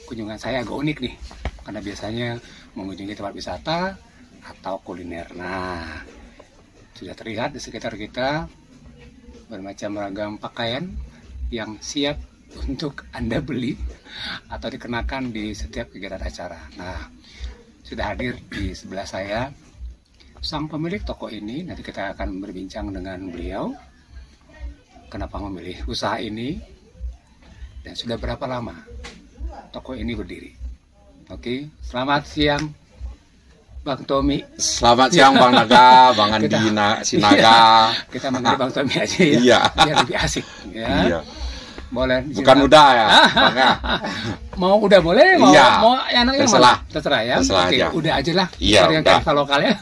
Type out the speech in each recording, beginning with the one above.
kunjungan saya agak unik nih, karena biasanya mengunjungi tempat wisata atau kuliner. Nah, sudah terlihat di sekitar kita bermacam ragam pakaian yang siap untuk Anda beli atau dikenakan di setiap kegiatan acara. Nah, sudah hadir di sebelah saya sang pemilik toko ini. Nanti kita akan berbincang dengan beliau. Kenapa memilih usaha ini dan sudah berapa lama toko ini berdiri. Oke, selamat siang Bang Tommy. Selamat siang Bang Naga, Bang Andi Sinaga. Kita manggil Bang Tommy aja ya, iya. Biar lebih asik ya. Iya. Boleh. Bukan udah ya, Bang ya. Mau udah boleh, mau iya. mau enaknya terserah. Terserah ya. Terserah Oke, aja. udah aja lah. Iya, yang udah. kayak lokal ya.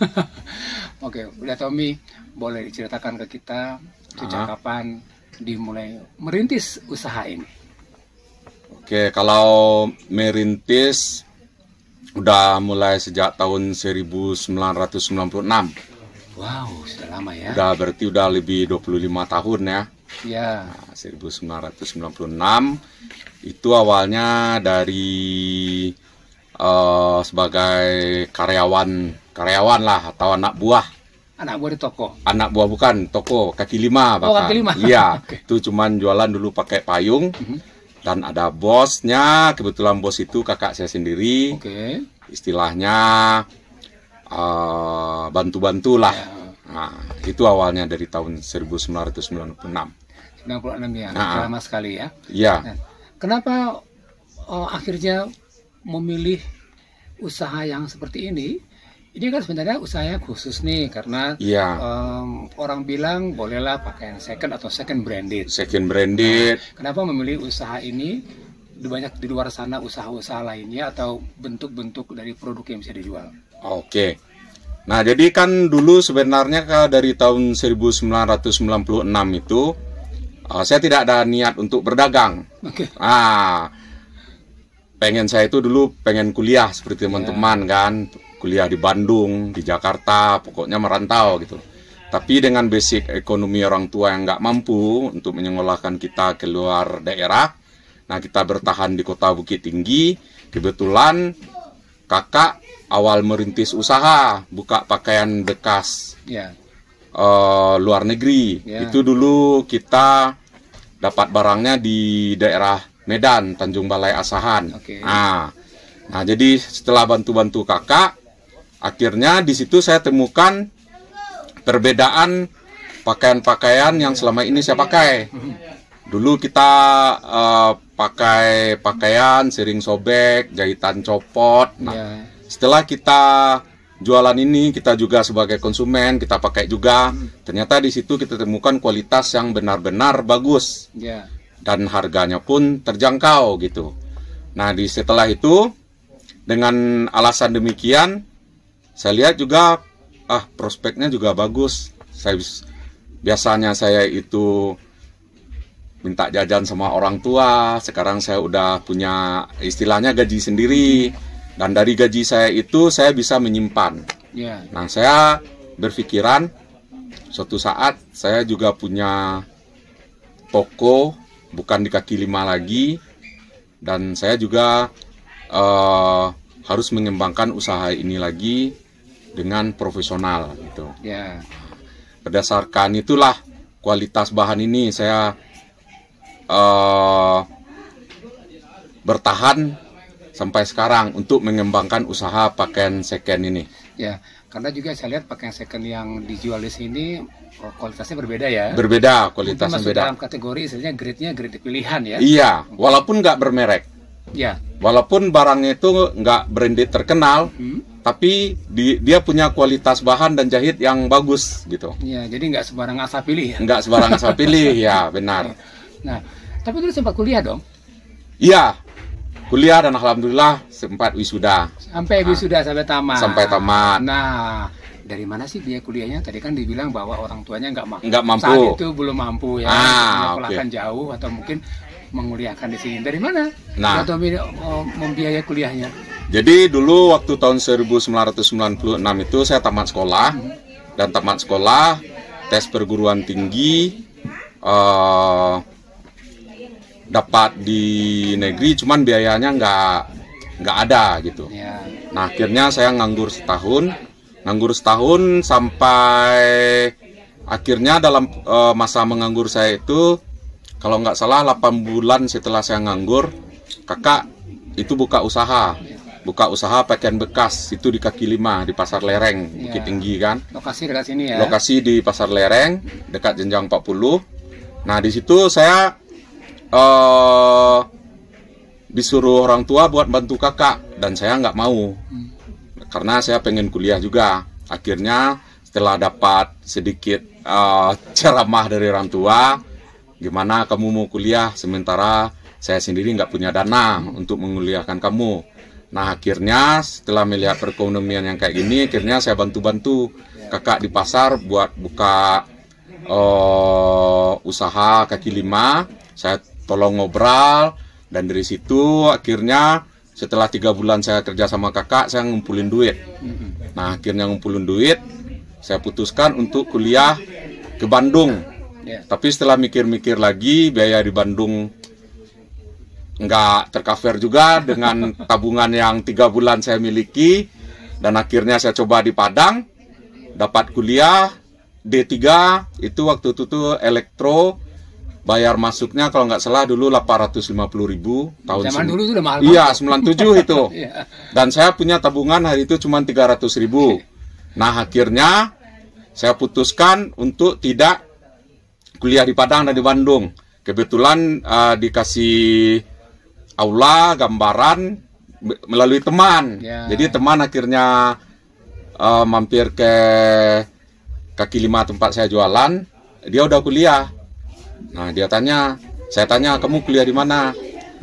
Oke, udah Tommy, boleh diceritakan ke kita sejak kapan dimulai merintis usaha ini? Oke, kalau merintis udah mulai sejak tahun 1996. Wow, sudah lama ya. Udah berarti udah lebih 25 tahun ya. Ya. Nah, 1996 itu awalnya dari sebagai karyawan lah atau anak buah. Anak buah di toko. Anak buah bukan, toko kaki lima bahkan. Oh, kaki lima. Iya, Okay. Itu cuman jualan dulu pakai payung. Dan ada bosnya, kebetulan bos itu kakak saya sendiri. Oke. Istilahnya bantu-bantu lah. Ya. Nah, itu awalnya dari tahun 1996. 96 ya, Nah. lama sekali ya. Iya. Nah, kenapa akhirnya memilih usaha yang seperti ini? Ini kan sebenarnya usahanya khusus nih, karena Iya. orang bilang bolehlah pakaian second atau second branded. Second branded. Kenapa memilih usaha ini? Banyak di luar sana usaha-usaha lainnya atau bentuk-bentuk dari produk yang bisa dijual. Oke. Nah, jadi kan dulu sebenarnya dari tahun 1996 itu saya tidak ada niat untuk berdagang. Oke. Pengen saya itu dulu pengen kuliah seperti teman-teman kan. Kuliah di Bandung, di Jakarta, pokoknya merantau gitu. Tapi dengan basic ekonomi orang tua yang nggak mampu untuk menyekolahkan kita keluar daerah, nah kita bertahan di kota Bukit Tinggi. Kebetulan kakak awal merintis usaha, buka pakaian bekas Ya. luar negeri. Ya. Itu dulu kita dapat barangnya di daerah Medan, Tanjung Balai Asahan. Oke. Nah, jadi setelah bantu-bantu kakak, akhirnya di situ saya temukan perbedaan pakaian-pakaian yang selama ini saya pakai. Dulu kita pakai pakaian sering sobek, jahitan copot. Nah, Ya. setelah kita jualan ini, kita juga sebagai konsumen kita pakai juga. Ternyata di situ kita temukan kualitas yang benar-benar bagus Ya. dan harganya pun terjangkau gitu. Nah, setelah itu dengan alasan demikian, saya lihat juga prospeknya juga bagus. Biasanya saya itu minta jajan sama orang tua, sekarang saya udah punya istilahnya gaji sendiri, dan dari gaji saya itu saya bisa menyimpan. Ya. Nah, saya berpikiran suatu saat saya juga punya toko, bukan di kaki lima lagi, dan saya juga harus mengembangkan usaha ini lagi dengan profesional gitu. Ya. Berdasarkan itulah kualitas bahan ini saya bertahan sampai sekarang untuk mengembangkan usaha pakaian second ini. Ya, karena juga saya lihat pakaian second yang dijual di sini kualitasnya berbeda ya. Berbeda, Mungkin kualitasnya masuk beda. dalam kategori istilahnya grade-nya grade pilihan ya. Iya, walaupun nggak bermerek. Ya. Walaupun barangnya itu nggak branded terkenal, tapi dia punya kualitas bahan dan jahit yang bagus gitu. Ya, jadi nggak sembarang asal pilih ya. Nggak sembarangan saya pilih, ya benar. Nah, tapi dulu sempat kuliah dong. Iya, kuliah dan alhamdulillah sempat wisuda. Sampai wisuda sampai tamat. Sampai tamat. Nah, dari mana sih biaya kuliahnya? Tadi kan dibilang bahwa orang tuanya nggak mampu. Nggak mampu. Saat itu belum mampu ya. Menyekolahkan Oke. jauh atau mungkin menguliahkan di sini. Dari mana? Nah. Atau membiayai kuliahnya? Jadi dulu waktu tahun 1996 itu saya tamat sekolah, dan tamat sekolah tes perguruan tinggi dapat di negeri, cuman biayanya nggak ada gitu. Ya. Nah akhirnya saya nganggur setahun sampai akhirnya dalam masa menganggur saya itu, kalau nggak salah 8 bulan setelah saya nganggur, kakak itu buka usaha pakaian bekas itu di kaki 5 di Pasar Lereng, Bukit Tinggi kan. Lokasi dekat sini ya. Lokasi di Pasar Lereng dekat Jenjang 40. Nah di situ saya disuruh orang tua buat bantu kakak, dan saya nggak mau karena saya pengen kuliah juga. Akhirnya setelah dapat sedikit ceramah dari orang tua, gimana kamu mau kuliah sementara saya sendiri nggak punya dana untuk menguliahkan kamu. Nah akhirnya setelah melihat perekonomian yang kayak gini, akhirnya saya bantu-bantu kakak di pasar buat buka usaha kaki 5. Saya tolong ngobrol, dan dari situ akhirnya setelah 3 bulan saya kerja sama kakak, saya ngumpulin duit. Nah akhirnya ngumpulin duit, saya putuskan untuk kuliah ke Bandung. Tapi setelah mikir-mikir lagi, biaya di Bandung nggak tercover juga dengan tabungan yang 3 bulan saya miliki. Dan akhirnya saya coba di Padang, dapat kuliah D3. Itu waktu itu tuh elektro, bayar masuknya kalau nggak salah dulu 850.000 tahun zaman dulu itu udah mahal. Iya 97 itu. Dan saya punya tabungan hari itu cuma 300.000. Nah akhirnya saya putuskan untuk tidak kuliah di Padang dan di Bandung. Kebetulan dikasih aula gambaran melalui teman. Jadi teman akhirnya mampir ke kaki 5 tempat saya jualan. Dia udah kuliah. Nah saya tanya kamu kuliah di mana?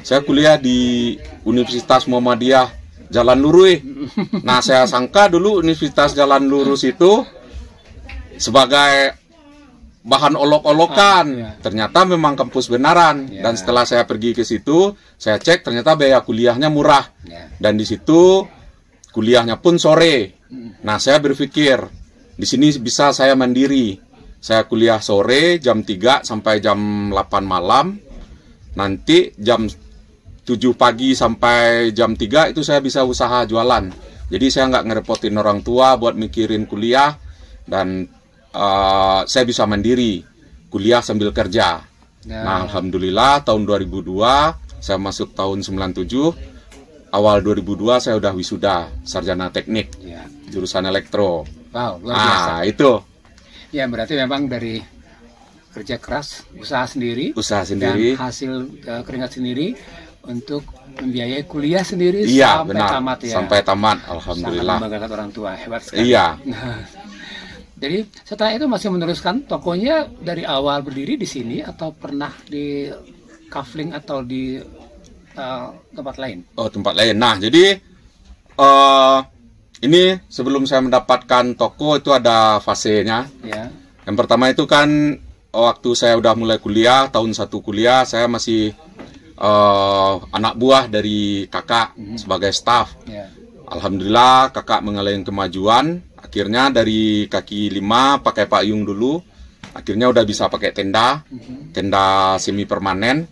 Saya kuliah di Universitas Muhammadiyah Jalan Lurus. Nah saya sangka dulu Universitas Jalan Lurus itu sebagai bahan olok-olokan. Ternyata memang kampus benaran. Dan setelah saya pergi ke situ, saya cek ternyata biaya kuliahnya murah. Dan di situ kuliahnya pun sore. Nah saya berpikir di sini bisa saya mandiri. Saya kuliah sore jam 3 sampai jam 8 malam. Nanti jam 7 pagi sampai jam 3 itu saya bisa usaha jualan. Jadi saya nggak ngerepotin orang tua buat mikirin kuliah. Dan saya bisa mandiri, kuliah sambil kerja. Nah alhamdulillah tahun 2002 saya masuk tahun 97. Awal 2002 saya udah wisuda sarjana teknik jurusan elektro. Wow, luar biasa. Nah itu ya, berarti memang dari kerja keras, usaha sendiri, dan hasil keringat sendiri untuk membiayai kuliah sendiri. Iya, sampai benar. Tamat ya. Sampai tamat, alhamdulillah. Sangat membanggakan orang tua, hebat sekali. Iya. Jadi setelah itu masih meneruskan tokonya dari awal berdiri di sini, atau pernah di Kafling atau di tempat lain? Oh, tempat lain. Nah, jadi ini sebelum saya mendapatkan toko itu ada fasenya. Yang pertama itu kan waktu saya udah mulai kuliah, tahun 1 kuliah, saya masih anak buah dari kakak sebagai staff. Alhamdulillah kakak mengalami kemajuan. Akhirnya dari kaki 5 pakai payung dulu. Akhirnya udah bisa pakai tenda semi permanen.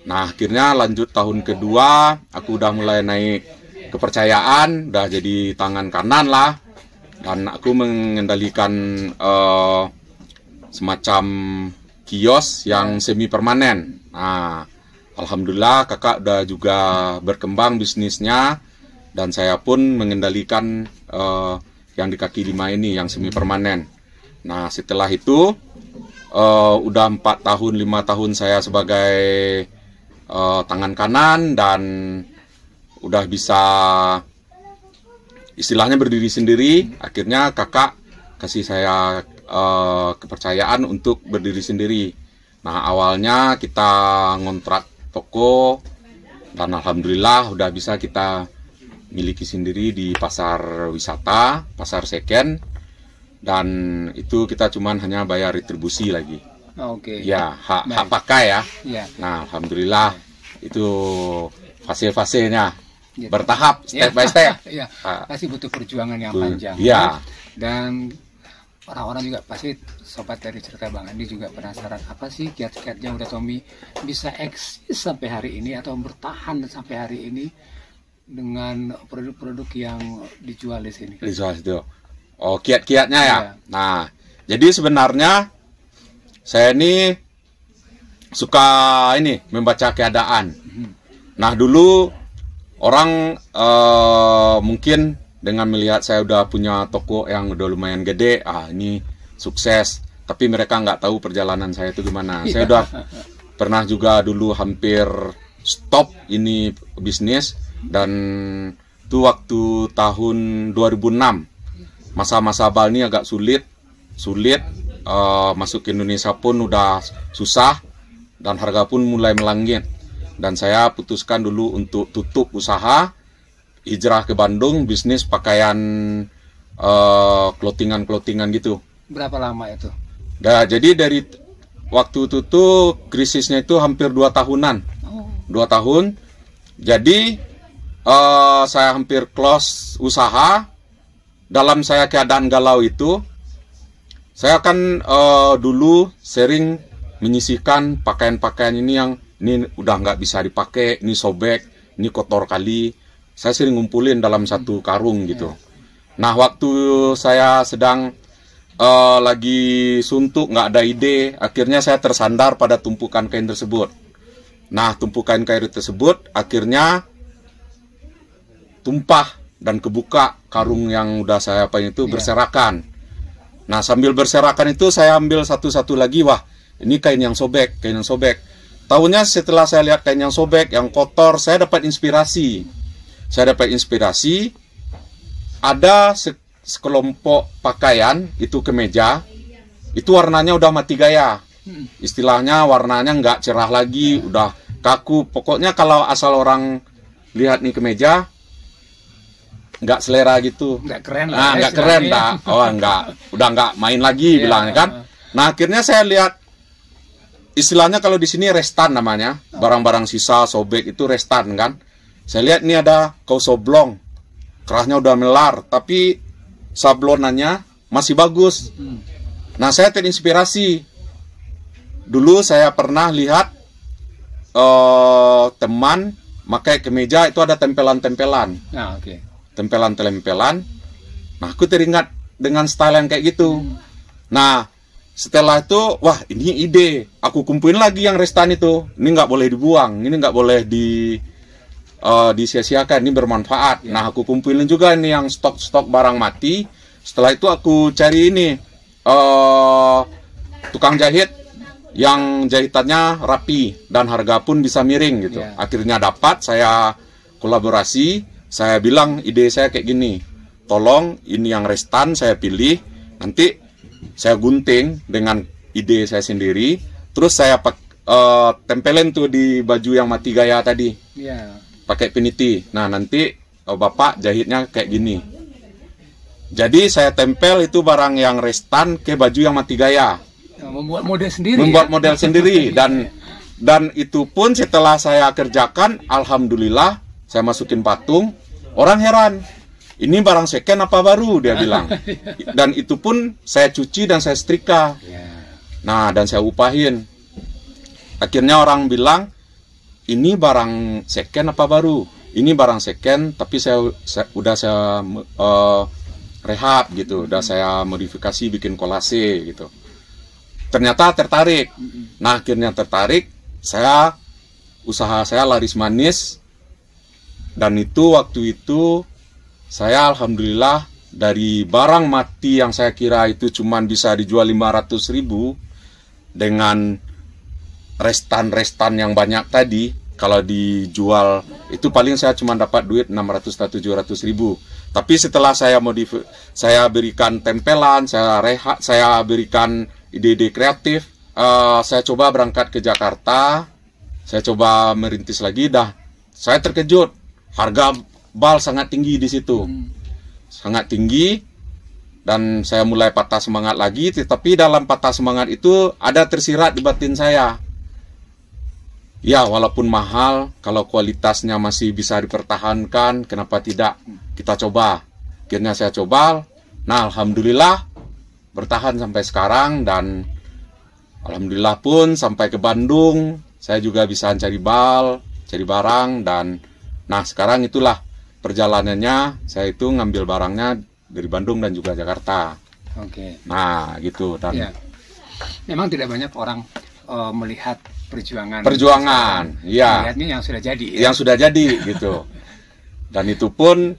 Nah akhirnya lanjut tahun kedua, aku udah mulai naik kepercayaan, udah jadi tangan kanan lah. Dan aku mengendalikan semacam kios yang semi permanen. Nah alhamdulillah kakak udah juga berkembang bisnisnya. Dan saya pun mengendalikan yang di kaki 5 ini, yang semi permanen. Nah setelah itu udah 4 tahun 5 tahun saya sebagai tangan kanan, dan udah bisa istilahnya berdiri sendiri. Akhirnya kakak kasih saya kepercayaan untuk berdiri sendiri. Nah awalnya kita ngontrak toko, dan alhamdulillah udah bisa kita miliki sendiri di pasar wisata, pasar second. Dan itu kita cuman hanya bayar retribusi lagi. Ya, hak pakai ya. Nah alhamdulillah itu fase-fasenya bertahap, step by step. Pasti butuh perjuangan yang panjang. Ya. Dan orang-orang juga pasti sobat dari cerita Bang Andi juga penasaran apa sih kiat-kiatnya udah Tommy bisa eksis sampai hari ini atau bertahan sampai hari ini dengan produk-produk yang dijual di sini. Dijual itu. Oh, kiat-kiatnya ya. Iya. Nah, jadi sebenarnya saya ini suka ini membaca keadaan. Nah, dulu orang mungkin dengan melihat saya udah punya toko yang udah lumayan gede, ini sukses. Tapi mereka nggak tahu perjalanan saya itu gimana. Saya udah pernah juga dulu hampir stop ini bisnis, dan itu waktu tahun 2006. Masa-masa Bal ini agak sulit. Masuk ke Indonesia pun udah susah, dan harga pun mulai melangit. Dan saya putuskan dulu untuk tutup usaha, hijrah ke Bandung, bisnis pakaian clothingan gitu. Berapa lama itu? Nah, jadi dari waktu itu tuh krisisnya itu hampir 2 tahunan. 2 tahun. Jadi saya hampir close usaha. Dalam saya keadaan galau itu, saya kan dulu sering menyisihkan pakaian-pakaian ini yang ini udah nggak bisa dipakai, ini sobek, ini kotor kali. Saya sering ngumpulin dalam satu karung gitu. Nah, waktu saya sedang lagi suntuk, nggak ada ide, akhirnya saya tersandar pada tumpukan kain tersebut. Nah, tumpukan kain tersebut akhirnya tumpah dan kebuka karung yang udah saya apa itu berserakan. Nah, sambil berserakan itu saya ambil satu-satu lagi, wah ini kain yang sobek. Tahunya setelah saya lihat kain yang sobek, yang kotor, saya dapat inspirasi. Ada sekelompok pakaian, itu kemeja, itu warnanya udah mati gaya. Istilahnya warnanya nggak cerah lagi, udah kaku. Pokoknya kalau asal orang lihat nih kemeja, nggak selera gitu. Nggak keren lah. Nggak keren, udah nggak main lagi bilangnya kan. Nah, akhirnya saya lihat, istilahnya kalau di sini restan namanya, barang-barang sisa sobek itu restan kan. Saya lihat ini ada kaos oblong, kerahnya udah melar, tapi sablonannya masih bagus. Nah, saya terinspirasi. Dulu saya pernah lihat teman pakai kemeja itu ada tempelan-tempelan. Tempelan-tempelan. Nah, aku teringat dengan style yang kayak gitu. Nah, setelah itu, wah ini ide. Aku kumpulin lagi yang restan itu. Ini nggak boleh dibuang, ini nggak boleh disia-siakan, ini bermanfaat. Nah, aku kumpulin juga ini yang stok-stok barang mati. Setelah itu aku cari ini tukang jahit yang jahitannya rapi dan harga pun bisa miring gitu. Akhirnya dapat, saya kolaborasi, saya bilang ide saya kayak gini. Tolong ini yang restan saya pilih, nanti saya gunting dengan ide saya sendiri, terus saya tempelin tuh di baju yang mati gaya tadi. Pakai peniti. Nah, nanti Bapak jahitnya kayak gini. Jadi saya tempel itu barang yang restan ke baju yang mati gaya. Membuat model sendiri. Model sendiri, dan itu pun setelah saya kerjakan, alhamdulillah saya masukin patung. Orang heran. Ini barang second apa baru, dia bilang. Dan itu pun saya cuci dan saya setrika. Nah, dan saya upahin. Akhirnya orang bilang, ini barang second apa baru? Ini barang second, tapi saya rehab gitu, udah saya modifikasi, bikin kolase gitu. Ternyata tertarik. Nah, akhirnya tertarik, usaha saya laris manis, dan itu waktu itu saya alhamdulillah dari barang mati yang saya kira itu cuman bisa dijual 500.000 dengan restan-restan yang banyak tadi, kalau dijual itu paling saya cuma dapat duit 600-700.000. Tapi setelah saya berikan tempelan, saya berikan ide-ide kreatif, saya coba berangkat ke Jakarta, saya coba merintis lagi, saya terkejut, harga bal sangat tinggi di situ, sangat tinggi, dan saya mulai patah semangat lagi. Tetapi dalam patah semangat itu ada tersirat di batin saya, ya walaupun mahal, kalau kualitasnya masih bisa dipertahankan, kenapa tidak kita coba. Akhirnya saya coba. Nah, alhamdulillah bertahan sampai sekarang, dan alhamdulillah pun sampai ke Bandung saya juga bisa cari barang, dan nah sekarang itulah perjalanannya, saya itu ngambil barangnya dari Bandung dan juga Jakarta. Oke. Nah gitu, dan Ya. Memang tidak banyak orang melihat perjuangan, ya, melihatnya yang sudah jadi, ya? yang sudah jadi gitu. Dan itu pun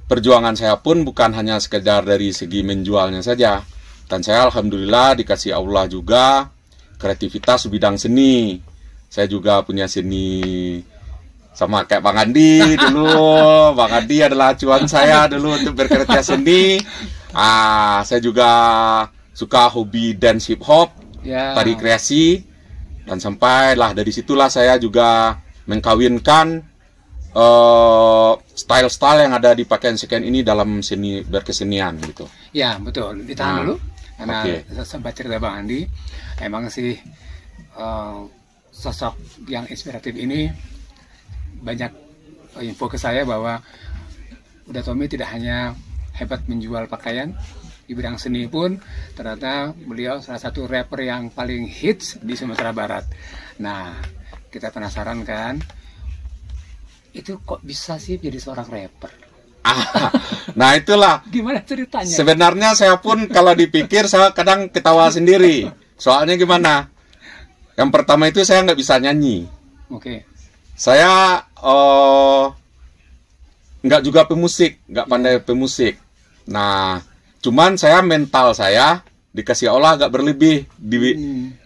perjuangan saya pun bukan hanya sekedar dari segi menjualnya saja. Dan saya alhamdulillah dikasih Allah juga kreativitas bidang seni. Saya juga punya seni sama kayak Bang Andi dulu. Bang Andi adalah acuan saya dulu untuk berkarya seni. Saya juga suka hobi dance hip hop, Ya. tari kreasi, dan sampailah dari situlah saya juga mengkawinkan style-style yang ada di pakaian sekian ini dalam seni berkesenian gitu. Ya, betul. Ditahan dulu. Karena Oke. sempat cerita Bang Andi, emang sih sosok yang inspiratif ini banyak info ke saya bahwa Uda Tommy tidak hanya hebat menjual pakaian, di bidang seni pun ternyata beliau salah satu rapper yang paling hits di Sumatera Barat. Nah, kita penasaran kan, itu kok bisa sih jadi seorang rapper? Nah itulah Gimana ceritanya? sebenarnya saya pun kalau dipikir saya kadang ketawa sendiri. Soalnya gimana? Yang pertama itu saya nggak bisa nyanyi. Oke. Saya nggak juga pemusik, nggak pandai pemusik. Nah, cuman saya mental saya dikasih Allah agak berlebih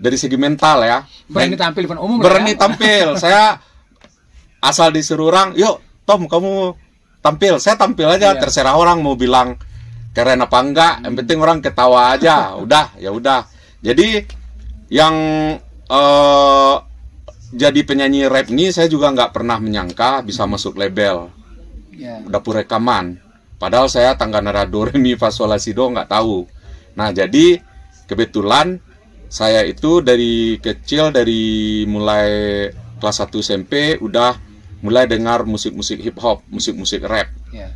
dari segi mental ya. Berani tampil di depan umum. Berani ya? tampil. Saya asal disuruh orang, yuk Tom kamu tampil. Saya tampil aja, Iya. terserah orang mau bilang keren apa enggak. Yang penting orang ketawa aja. Udah, ya udah. Jadi yang jadi penyanyi rap ini saya juga nggak pernah menyangka bisa masuk label Ya. dapur rekaman. Padahal saya tangga nada do re mi fa sol la si do nggak tahu. Nah jadi kebetulan saya itu dari kecil, dari mulai kelas 1 SMP udah mulai dengar musik-musik hip hop, musik-musik rap, Ya.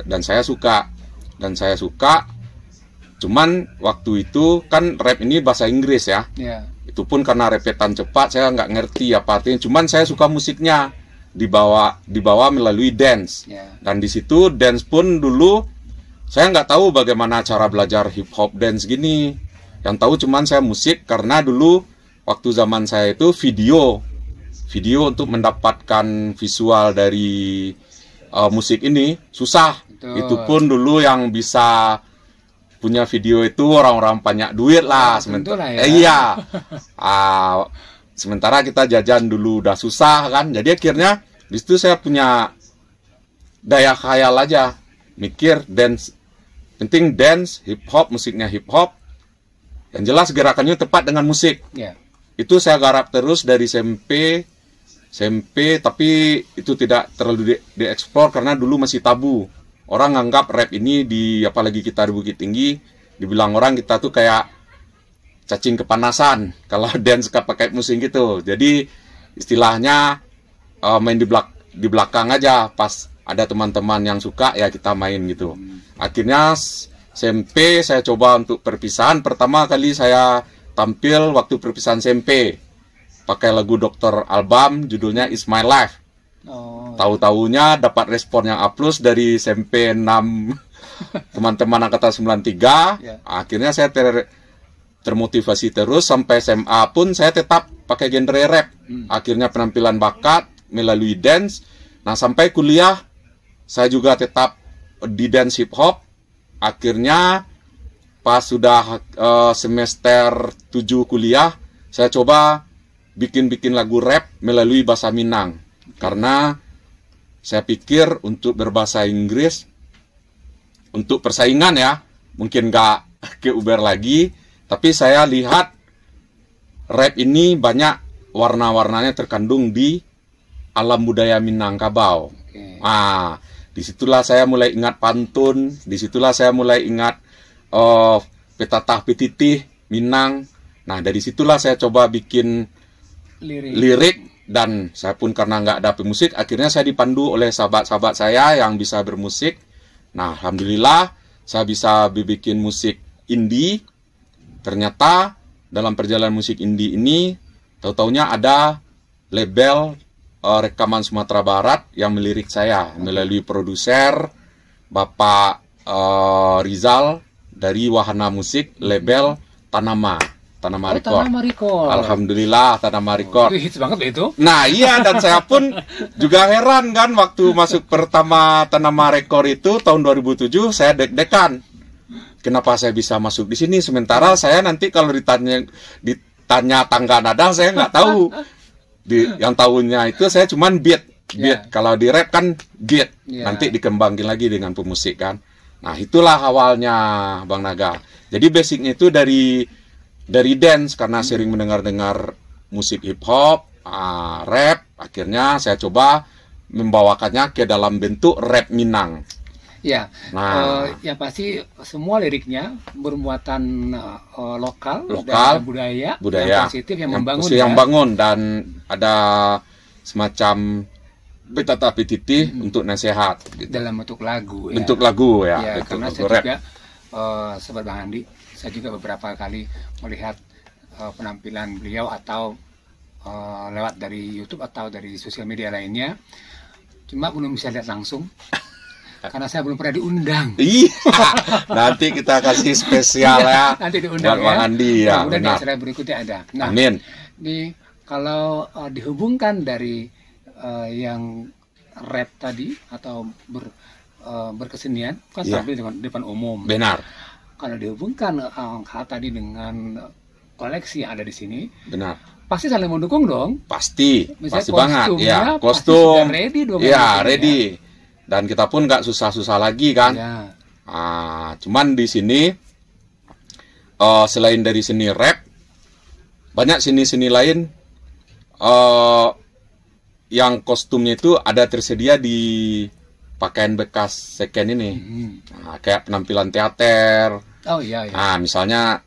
dan saya suka. Cuman waktu itu kan rap ini bahasa Inggris ya. Ya. Itu pun karena repetan cepat saya nggak ngerti apa artinya. Cuman saya suka musiknya dibawa melalui dance. Ya. Dan di situ dance pun dulu saya nggak tahu bagaimana cara belajar hip hop dance gini. Yang tahu cuman saya musik, karena dulu waktu zaman saya itu video untuk mendapatkan visual dari musik ini susah. Betul. Itu pun dulu yang bisa punya video itu orang-orang banyak duit lah. Tentulah ya. Iya. Sementara kita jajan dulu udah susah kan. Jadi akhirnya di situ saya punya daya khayal aja, mikir dance, penting dance, hip hop, musiknya hip hop. Yang jelas gerakannya tepat dengan musik. Ya. Itu saya garap terus dari SMP, tapi itu tidak terlalu dieksplor karena dulu masih tabu. Orang nganggap rap ini apalagi kita di Bukit Tinggi, dibilang orang kita tuh kayak cacing kepanasan kalau dance pakai musik gitu. Jadi istilahnya main di belakang aja, pas ada teman-teman yang suka ya kita main gitu. Akhirnya SMP saya coba untuk perpisahan. Pertama kali saya tampil waktu perpisahan SMP pakai lagu Dr. Albam, judulnya It's My Life. Oh. Tahu-tahunya dapat respon yang A+ dari SMP 6 teman-teman angkatan 93. Ya. Akhirnya saya termotivasi terus sampai SMA pun saya tetap pakai genre rap. Akhirnya penampilan bakat melalui dance. Nah, sampai kuliah saya juga tetap di dance hip hop. Akhirnya pas sudah semester 7 kuliah, saya coba bikin lagu rap melalui bahasa Minang. Karena saya pikir untuk berbahasa Inggris, untuk persaingan ya, mungkin nggak ke Uber lagi, tapi saya lihat rap ini banyak warna-warnanya terkandung di alam budaya Minangkabau. Oke. Disitulah saya mulai ingat pantun, disitulah saya mulai ingat petatah petitih Minang. Nah, dari situlah saya coba bikin lirik. Dan saya pun karena nggak ada pemusik, akhirnya saya dipandu oleh sahabat-sahabat saya yang bisa bermusik. Nah, alhamdulillah saya bisa bikin musik indie ternyata dalam perjalanan musik indie ini tahu-taunya ada label rekaman Sumatera Barat yang melirik saya melalui produser Bapak Rizal dari Wahana Musik, label Tanama Record. Tanama Record. Alhamdulillah Tanama Record. Itu hits banget itu. Nah iya, dan saya pun juga heran kan waktu masuk pertama Tanama Record itu tahun 2007, saya deg-degan. Kenapa saya bisa masuk di sini? Sementara saya nanti kalau ditanya tangga nada saya nggak tahu. Yang tahunya itu saya cuman beat. Kalau di rap kan beat. Nanti dikembangin lagi dengan pemusik kan. Nah itulah awalnya Bang Naga. Jadi basicnya itu dari dance, karena sering mendengar musik hip hop, rap. Akhirnya saya coba membawakannya ke dalam bentuk rap Minang. Ya, yang pasti semua liriknya bermuatan lokal dan budaya yang positif, yang membangun. Yang bangun, dan ada semacam betata petitih untuk nasihat gitu. Dalam bentuk lagu. Bentuk lagu ya. Ya, bentuk karena lagu saya rap. juga Sobat Bang Andi, saya juga beberapa kali melihat penampilan beliau atau lewat dari YouTube atau dari sosial media lainnya, cuma belum bisa lihat langsung karena saya belum pernah diundang. Iya, nanti kita kasih spesial ya. Nanti diundang Bang Andi ya. Kemudian di acara berikutnya ada. Nah, amin. Kalau dihubungkan dari yang rap tadi atau berkesenian kan tampil di depan umum. Benar. Kalau dihubungkan hal tadi dengan koleksi yang ada di sini, benar. Pasti saling mendukung dong. Pasti banget. Ya, pasti kostum. sudah ready dong. Ya, ready. Ya. Dan kita pun nggak susah-susah lagi kan. Ya. Cuman di sini selain dari seni rap, banyak seni-seni lain yang kostumnya itu ada tersedia di pakaian bekas second ini. Kayak penampilan teater. Oh iya. Misalnya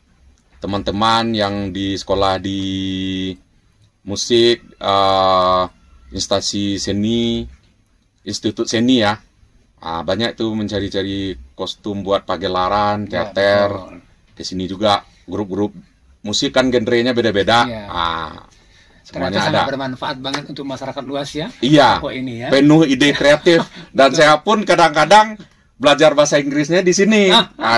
teman-teman yang di sekolah di musik, instansi seni, institut seni ya, banyak itu mencari-cari kostum buat pagelaran, teater. Di sini juga grup-grup musik kan genrenya beda-beda. Semuanya sangat bermanfaat banget untuk masyarakat luas ya. Iya. Ini ya. Penuh ide kreatif dan saya pun kadang-kadang belajar bahasa Inggrisnya di sini.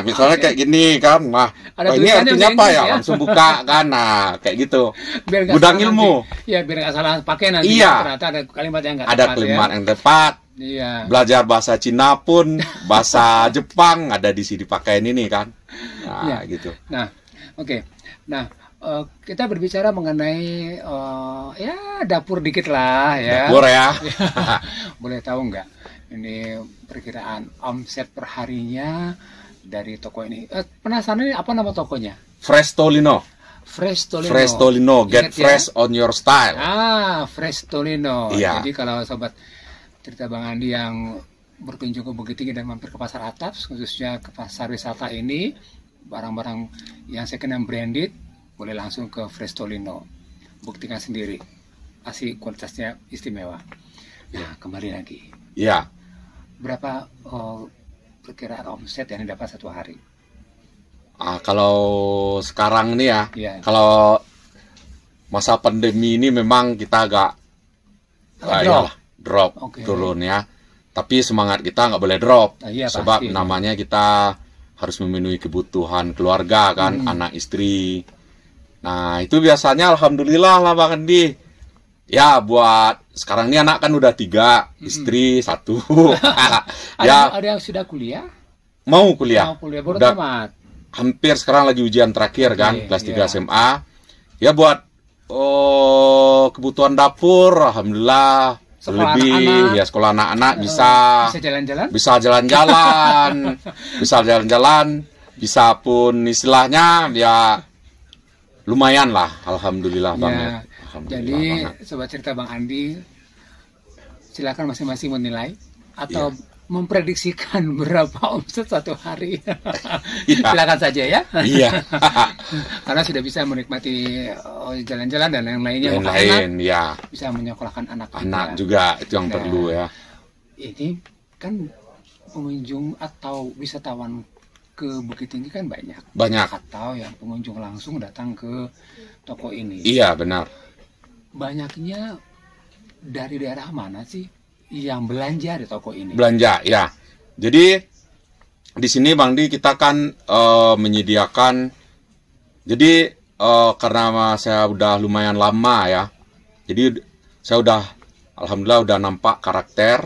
Misalnya kayak gini kan. Ini artinya apa ya? Langsung buka kan. Kayak gitu. Gudang ilmu. Iya, biar nggak salah pakai nanti. Iya. Ternyata ada kalimat yang nggak tepat. Ada kalimat yang tepat. Iya. Belajar bahasa Cina pun, bahasa Jepang ada di sini pakaian ini kan. Gitu. Nah, oke. Nah, kita berbicara mengenai dapur dikit lah ya. Dapur ya. Boleh tahu nggak ini perkiraan omset perharinya dari toko ini? Penasaran ini apa nama tokonya? Frestolino. Get fresh on your style. Frestolino. Iya. Jadi kalau sobat cerita Bang Andi yang berkunjung ke Bukit Tinggi dan mampir ke Pasar Atas, khususnya ke pasar wisata ini, barang-barang yang second and branded, boleh langsung ke Frestolino, buktikan sendiri, pasti kualitasnya istimewa. Nah, kembali lagi. Iya. Berapa perkiraan omset yang didapat satu hari? Kalau sekarang nih ya, kalau masa pandemi ini memang kita agak drop turun ya. Tapi semangat kita nggak boleh drop, sebab pasti. Namanya kita harus memenuhi kebutuhan keluarga kan, anak istri. Nah itu biasanya alhamdulillah lah Bang Andi. Ya buat sekarang ini anak kan udah 3, istri 1. Ada yang sudah kuliah? Mau kuliah. Baru tamat. Hampir sekarang lagi ujian terakhir kan, kelas 3 SMA. Ya buat kebutuhan dapur, alhamdulillah. Lebih ya sekolah anak-anak bisa jalan-jalan, bisa pun istilahnya ya lumayan lah, alhamdulillah banget. Jadi sobat cerita Bang Andi, silakan masing-masing menilai atau memprediksikan berapa omset satu hari. Silakan saja ya. Iya. Karena sudah bisa menikmati jalan-jalan dan yang lainnya. Ya. Bisa menyekolahkan anak juga itu yang perlu ya. Ini kan pengunjung atau wisatawan ke Bukit Tinggi kan banyak. Banyak. Atau yang pengunjung langsung datang ke toko ini. Iya, benar. Banyaknya dari daerah mana sih yang belanja di toko ini? Belanja, ya. Jadi di sini Bang Di kita kan menyediakan. Jadi karena saya udah lumayan lama ya. Jadi saya udah alhamdulillah udah nampak karakter.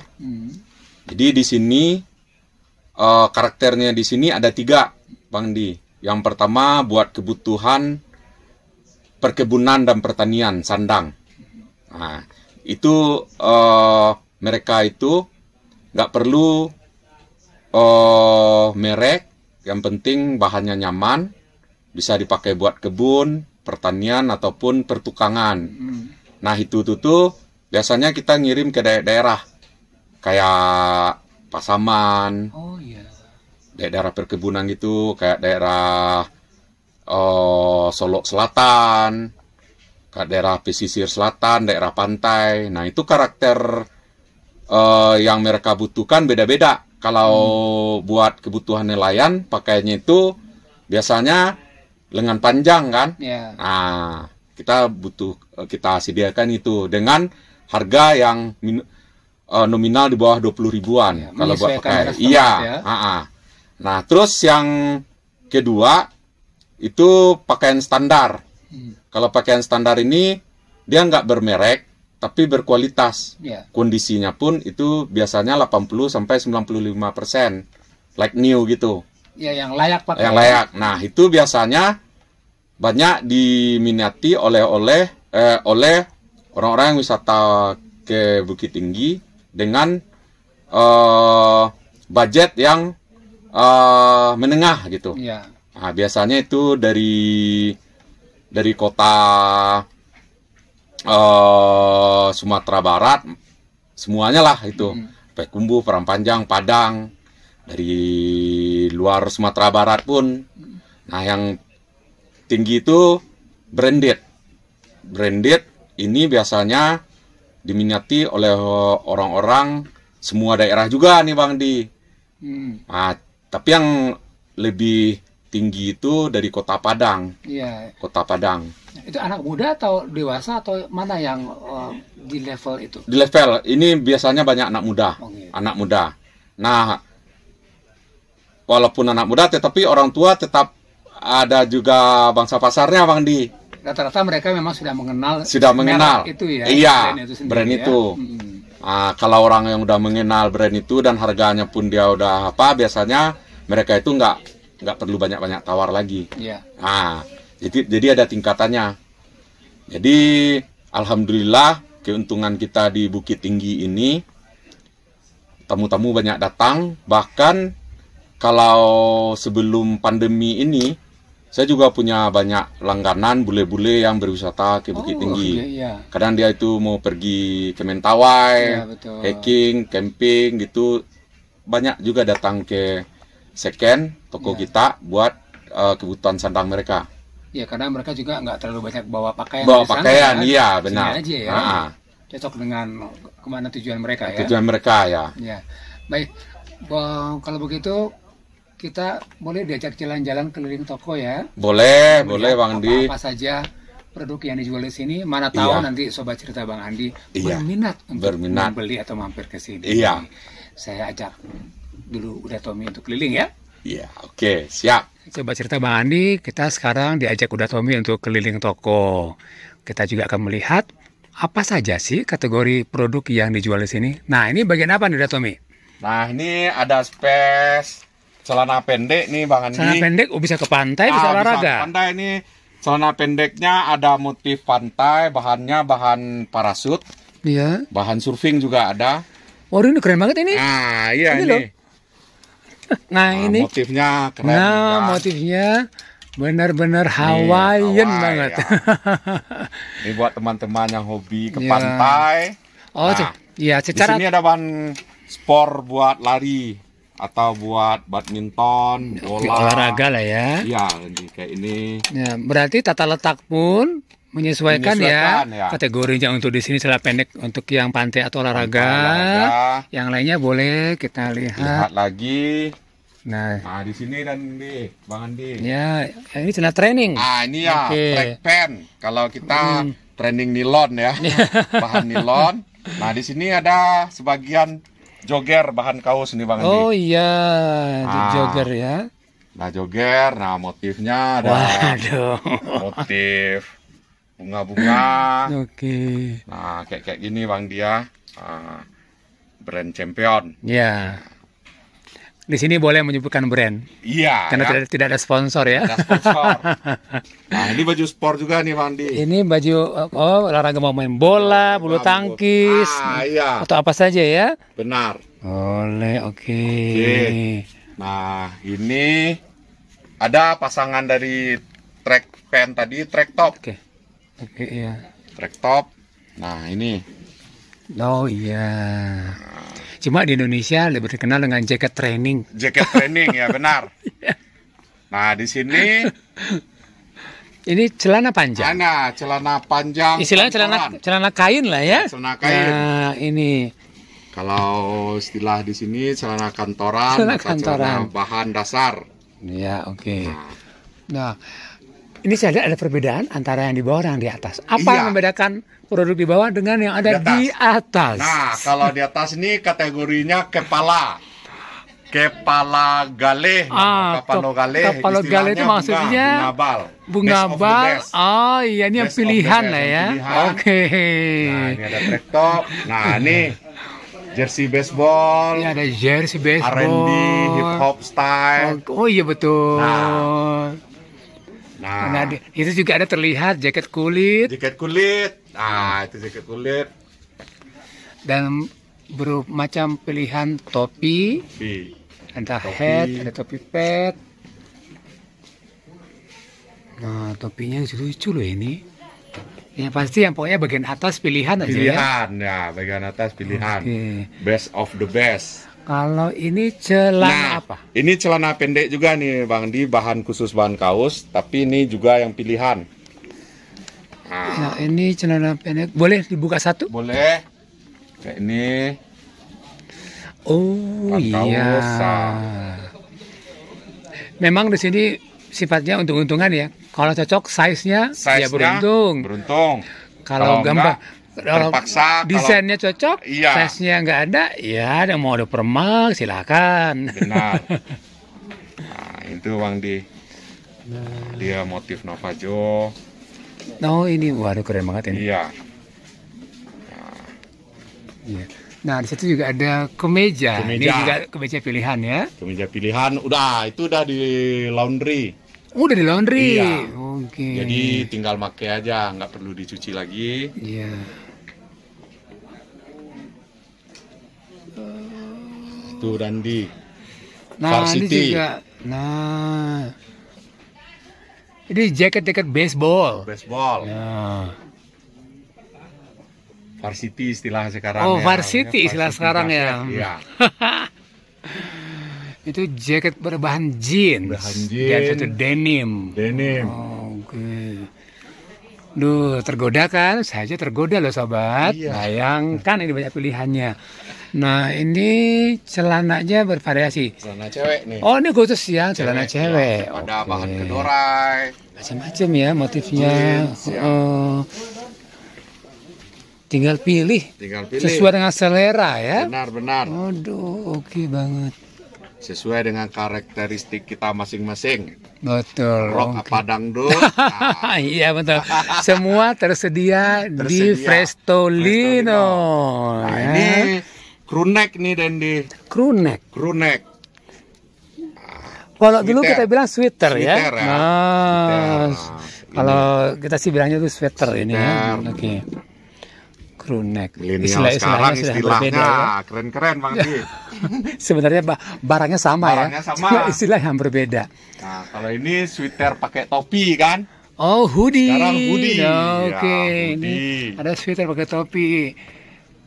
Jadi di sini karakternya di sini ada 3, Bang Di. Yang pertama buat kebutuhan perkebunan dan pertanian sandang. Nah, itu mereka itu nggak perlu merek, yang penting bahannya nyaman, bisa dipakai buat kebun, pertanian ataupun pertukangan. Nah itu tuh biasanya kita ngirim ke daerah kayak Pasaman, Oh iya. daerah perkebunan gitu, kayak daerah Solok Selatan, ke daerah pesisir selatan, daerah pantai. Nah itu karakter yang mereka butuhkan beda-beda. Kalau buat kebutuhan nelayan, pakaiannya itu biasanya lengan panjang kan. Ya. Nah kita kita sediakan itu dengan harga yang nominal di bawah 20 ribuan Ya, kalau buat menyesuaikan pakai. daerah setempat Iya. ya. Nah terus yang kedua itu pakaian standar. Kalau pakaian standar ini dia nggak bermerek tapi berkualitas. Ya. Kondisinya pun itu biasanya 80-95% like new gitu. Ya, yang layak pakai. Yang layak. Nah, itu biasanya banyak diminati oleh orang-orang yang wisata ke Bukit Tinggi dengan budget yang menengah gitu. Ya. Nah, biasanya itu dari kota Sumatera Barat, semuanya lah itu. Payakumbuh, Parampanjang, Padang, dari luar Sumatera Barat pun. Nah, yang tinggi itu branded. Branded ini biasanya diminati oleh orang-orang semua daerah juga nih Bang Di. Nah, tapi yang lebih tinggi itu dari Kota Padang. Iya. Kota Padang. Itu anak muda atau dewasa atau mana yang di level itu? Di level ini biasanya banyak anak muda. Oh, gitu. Anak muda. Nah, walaupun anak muda tetapi orang tua tetap ada juga bangsa pasarnya Bang Di. Rata-rata mereka memang sudah mengenal Merek itu ya. Iya, brand itu sendiri, brand ya. itu. Nah, kalau orang yang udah mengenal brand itu dan harganya pun dia udah apa, biasanya mereka itu nggak perlu banyak-banyak tawar lagi. Iya. Nah, jadi ada tingkatannya. Jadi alhamdulillah keuntungan kita di Bukit Tinggi ini tamu-tamu banyak datang. Bahkan kalau sebelum pandemi ini saya juga punya banyak langganan bule-bule yang berwisata ke Bukit Tinggi. Iya. Kadang dia itu mau pergi ke Mentawai, Iya, betul. hiking, camping gitu. Banyak juga datang ke second toko kita buat kebutuhan sandang mereka. Ya, karena mereka juga nggak terlalu banyak bawa pakaian. Bawa dari sana, pakaian, kan? iya Sini benar. aja ya. Cocok dengan kemana tujuan mereka ya. Tujuan mereka ya. Ya, baik. Kalau begitu kita boleh diajak jalan-jalan keliling toko ya. Boleh Melihat Bang Di. Apa saja produk yang dijual di sini. Mana tahu Iya. nanti sobat cerita Bang Andi Iya. berminat untuk Berminat. membeli atau mampir ke sini. Iya. Saya ajak dulu udah Tommy untuk keliling ya. Iya, oke, siap. Coba cerita Bang Andi, kita sekarang diajak Uda Tommy untuk keliling toko. Kita juga akan melihat apa saja sih kategori produk yang dijual di sini. Nah, ini bagian apa nih Uda Tommy? Nah, ini ada space celana pendek nih Bang Andi. Celana pendek, bisa ke pantai, bisa olahraga. Bisa pandai ini. Celana pendeknya ada motif pantai, bahannya bahan parasut, Iya. bahan surfing juga ada. Oh, ini keren banget ini. Nah, iya Ini ini. loh. Nah, ini. Motifnya keren Nah, juga. motifnya benar-benar Hawaiian Hawaii, banget. ya. Ini buat teman-teman yang hobi ke Iya. pantai. Oh, Nah, ya Di secara sini ada bahan sport buat lari atau buat badminton, bola. olahraga lah ya. Iya, kayak ini. Ya, berarti tata letak pun menyesuaikan ya. Menyesuaikan, ya. Kategorinya untuk di sini celana pendek untuk yang pantai atau olahraga. Olahraga. Yang lainnya boleh kita lihat. Lihat lagi. Nah, Nah, di sini dan di Bang Andi. ya ini celana training. Ah, ini ya Oke. track pen. Kalau kita training nilon ya, bahan nilon. Nah, di sini ada sebagian jogger bahan kaos nih Bang Andi. Oh iya, Ah. jogger ya. Nah, jogger, nah motifnya ada Waduh. motif bunga-bunga. Oke. Nah, kayak gini Bang dia. Brand champion. Ya. Di sini boleh menyebutkan brand Iya. karena ya. tidak ada sponsor ya. Ada sponsor. Nah, ini baju sport juga nih Bang Di. Ini baju olahraga mau main bola, bulu tangkis, Ah, iya. atau apa saja ya. Benar. Boleh, oke. Oke. Nah, ini ada pasangan dari track pen tadi, track top. Oke. Oke, ya. Track top. Nah, ini. Oh iya. Cuma di Indonesia lebih terkenal dengan jaket training. Jaket training ya, benar. Nah, di sini Ini celana panjang. celana panjang. Istilahnya celana kain lah ya. Celana kain. Nah, ini. Kalau istilah di sini celana kantoran Celana atau kantoran. celana bahan dasar. Ya, oke. Nah, ini saya lihat ada perbedaan antara yang di bawah dan yang di atas. Apa Iya. yang membedakan produk di bawah dengan yang ada Di di atas? Nah, kalau di atas ini kategorinya kepala. Kepala galeh. Kepala galeh. kepala galeh itu istilahnya maksudnya bunga bal. bunga Best of the bal. best. Oh, iya ini yang Best of the pilihan best, lah yang ya. pilihan. Oke. Nah, ini ada track top. Nah, ini jersey baseball. Ini ada jersey baseball. R&B, hip hop style. Oh, iya betul. Nah, Nah, itu juga ada terlihat jaket kulit jaket kulit. Nah, itu jaket kulit. dan bermacam pilihan topi, ada Topi. hat, ada topi pet. Nah, topinya lucu loh ini. Yang pasti yang pokoknya bagian atas pilihan aja ya. Pilihan ya, bagian atas pilihan. Oke. Best of the best. Kalau ini celana apa? Ini celana pendek juga nih Bang Di, bahan khusus bahan kaos, tapi ini juga yang pilihan. Nah, ini celana pendek. Boleh dibuka satu? Boleh. Kayak ini. Oh Bahan iya. kaos, Memang di sini sifatnya untung-untungan ya. Kalau cocok size-nya, ya beruntung. Beruntung. Kalau gambar, kalau terpaksa, desainnya cocok, Iya. size-nya nggak ada, ya ada mau ada permak silakan. Benar. Nah, itu Bang Di. Dia motif Navajo. Oh ini, waduh keren banget ini. Iya. Iya. Nah di situ juga ada kemeja. Ini Kemeja. juga kemeja pilihan ya. Kemeja pilihan itu udah di laundry. Udah di laundry. Iya. Oke. Jadi tinggal pakai aja, nggak perlu dicuci lagi. Iya. Itu Dandi. Nah ini Varsity. juga. Nah ini jaket-jaket baseball. Baseball. Nah. Varsity istilah sekarang. Oh, ya. varsity istilah sekarang ya. Iya. Itu jaket berbahan jeans. Bahan Dan jeans. itu denim. Denim. Oke. Duh, tergoda kan? Saya aja tergoda loh sobat. Iya. Bayangkan ini banyak pilihannya. Nah, ini celananya bervariasi. Celana cewek nih. Oh, ini khusus ya celana cewek. Ya, ada Oke. bahan kedorai. Macam-macam ya motifnya. Jeans, ya. Oh. Tinggal pilih. Tinggal pilih. Sesuai dengan selera ya. Benar-benar. Aduh, oke banget. Sesuai dengan karakteristik kita masing-masing. Betul. Rock oke. apa dangdut. Nah, Iya betul. Semua tersedia di Tersedia. Frestolino. Nah, ya. ini crew neck nih Dendi. Crew neck. Crew neck. Kalau dulu Sweater. kita bilang sweater ya. Sweater ya. Nah, Sweater. Nah, kalau kita sih bilangnya itu sweater ini ya. Sweater. Oke. Crew neck. Milenial sekarang sudah istilahnya berbeda ya. keren-keren Bang Di. Sebenarnya barangnya sama Barangnya ya. sama. Cuma istilah yang berbeda. Nah, kalau ini sweater pakai topi kan? Oh, hoodie. Sekarang hoodie. Oke, Ya, ini hoodie. ada sweater pakai topi.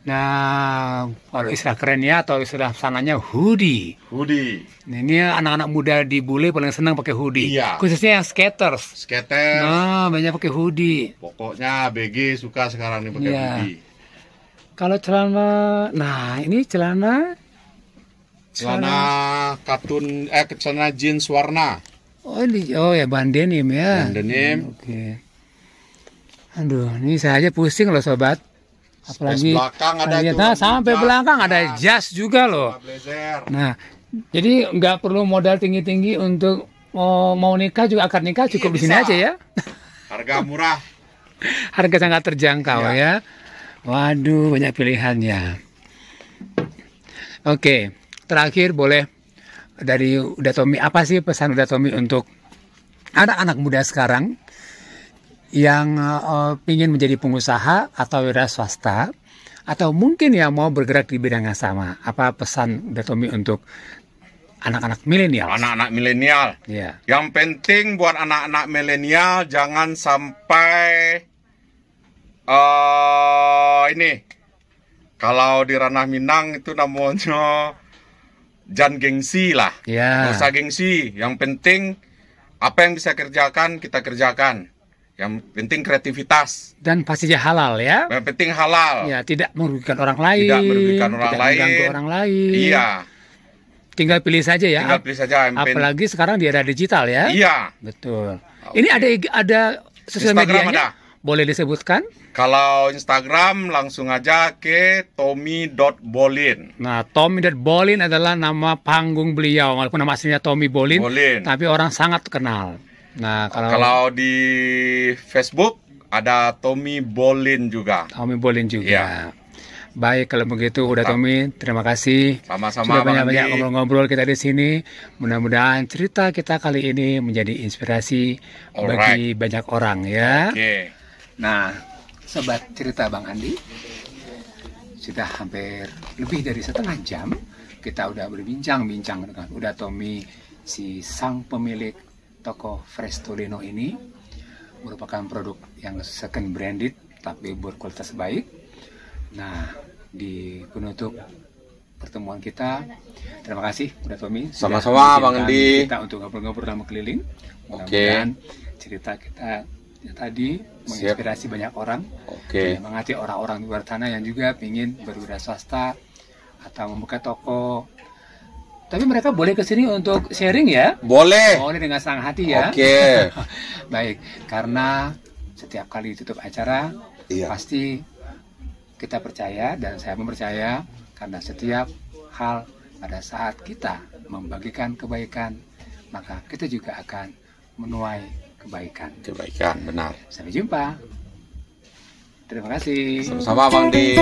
Nah, kalau istilah kerennya atau istilah sananya hoodie. Hoodie, Nah, ini anak-anak muda di bule paling senang pakai hoodie. Iya. Khususnya yang skaters. skater. Nah, banyak pakai hoodie. Pokoknya BG suka sekarang nih pakai Iya. hoodie. Kalau celana, nah ini celana celana katun celana jeans warna. Oh ya, bahan denim ya. Bahan denim. Oke. Aduh, ini saya aja pusing loh sobat. Apalagi belakang ada ternyata sampai belakang ada jas juga loh. Blazer. Nah, jadi nggak perlu modal tinggi-tinggi untuk mau nikah, juga akad nikah cukup di sini bisa. aja ya. Harga murah. Harga sangat terjangkau ya. Waduh, banyak pilihannya. Oke, terakhir boleh dari Uda Tommy, apa sih pesan Uda Tommy untuk anak-anak muda sekarang yang ingin menjadi pengusaha atau wira swasta, atau mungkin yang mau bergerak di bidang yang sama? Apa pesan Uda Tommy untuk anak-anak milenial? Anak-anak milenial. Ya. Yang penting buat anak-anak milenial jangan sampai ini. Kalau di ranah Minang itu namanya jangan gengsi lah. Ya. Nggak usah gengsi. Yang penting apa yang bisa kerjakan kita kerjakan. Yang penting kreativitas. Dan pastinya halal ya. Yang penting halal. Ya, tidak merugikan orang lain. Tidak merugikan orang tidak lain. mengganggu orang lain. Iya. Tinggal pilih saja ya. Tinggal pilih saja. Apalagi sekarang di era digital ya. Iya. Betul. Oke. Ini ada sosial Instagram medianya? ada. Boleh disebutkan? Kalau Instagram langsung aja ke tommy.bolin. Nah, Tommy.Bolin adalah nama panggung beliau, walaupun nama aslinya Tommy Bolin, tapi orang sangat kenal. Nah, kalau di Facebook ada Tommy Bolin juga. Tommy Bolin juga. Ya. Baik, kalau begitu udah Tommy, terima kasih. Sama-sama, sudah banyak-banyak ngobrol-ngobrol kita di sini. Mudah-mudahan cerita kita kali ini menjadi inspirasi bagi banyak orang ya. Oke. Nah, sobat cerita Bang Andi, sudah hampir lebih dari setengah jam kita udah berbincang-bincang dengan Uda Tommy, si sang pemilik toko Frestolino ini. Merupakan produk yang second branded tapi berkualitas baik. Nah, di penutup pertemuan kita, terima kasih Uda Tommy. Sama-sama Bang Andi. Kita untuk ngobrol-ngobrol sama keliling. Mudah-mudahan cerita kita tadi menginspirasi banyak orang, mengajak orang-orang di luar sana yang juga ingin berwira swasta atau membuka toko. Tapi mereka boleh ke sini untuk sharing ya? Boleh. Boleh dengan senang hati ya. Oke. Baik, karena setiap kali tutup acara pasti kita percaya dan saya mempercaya, karena setiap hal pada saat kita membagikan kebaikan, maka kita juga akan menuai kebaikan. Kebaikan, benar. Sampai jumpa. Terima kasih. Sama-sama Bang Di.